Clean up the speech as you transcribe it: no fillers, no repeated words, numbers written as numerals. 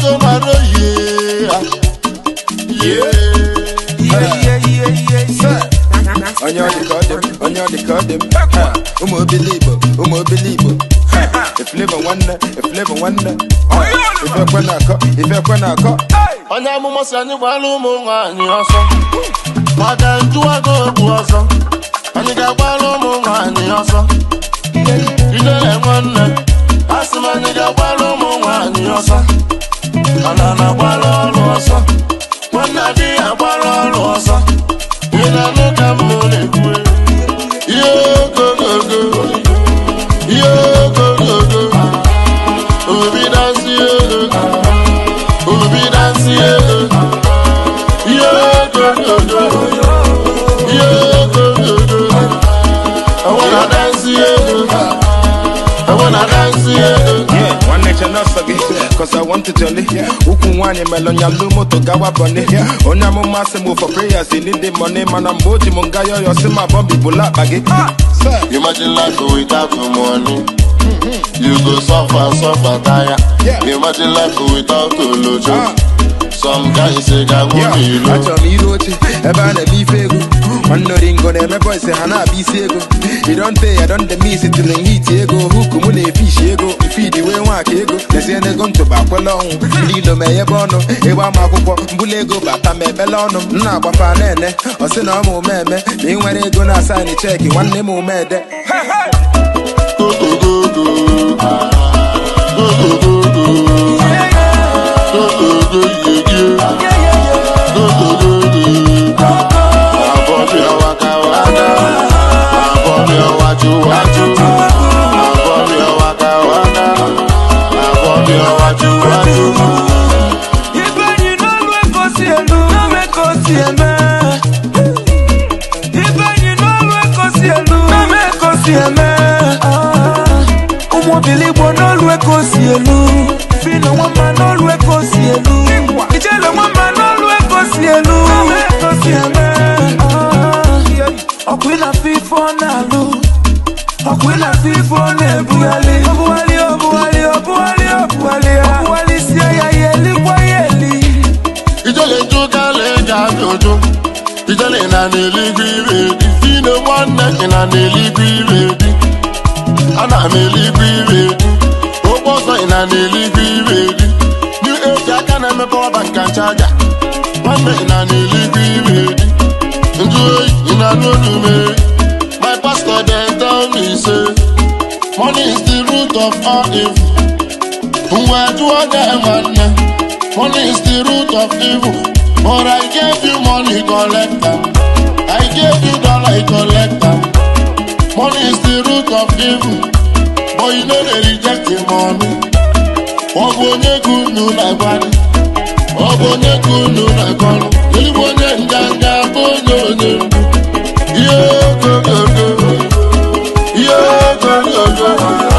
go maro Onyo the codem. Umo believe. If live one. If you wanna Onya mumo sani walu munga ni oso. Mada njuwa go oso. Ani ga walu munga ni oso. Idele nwanne. Asima ni ga walu munga ni oso. Anana walu oso. Wanna di walu oso. Ina no kamole kwe. Yo go. Obi dance yo. Obi dance yo. Yo go. I wanna dance yo. I wanna dance yo. Yeah, one nature not forget. Cause I want to jolly. Ukunwani melonya lumo to gawa bonne. Onyamu masimu for prayers. You need the money, man. I'm boji mungayo. You see my bombi bula baggy. Imagine life without the money. You go suffer, tire. Imagine life without the lojo. Some guys say I won't be low. I told me roche, ebane be fego. One no ringo, my boy say hana be sego. You don't pay, I don't miss it till the heat ego. Who come on fish ego? You feed the way one ego. Let's say they gon to back along. Lilo me bono, ewa makupo, bulego bata me belono. Na bapa nene, or say no more meme. They when they gonna sign a check, one name more mad. My pastor then tell me say money is the root of all evil. Money is the root of evil. But I gave you money, collector. I gave you dollar, collector. Money is the root of evil. But you know they reject the money. Obonye kunu na bani. Obonye kunu na kono. Ilibonye njanga bonyo. Yo go.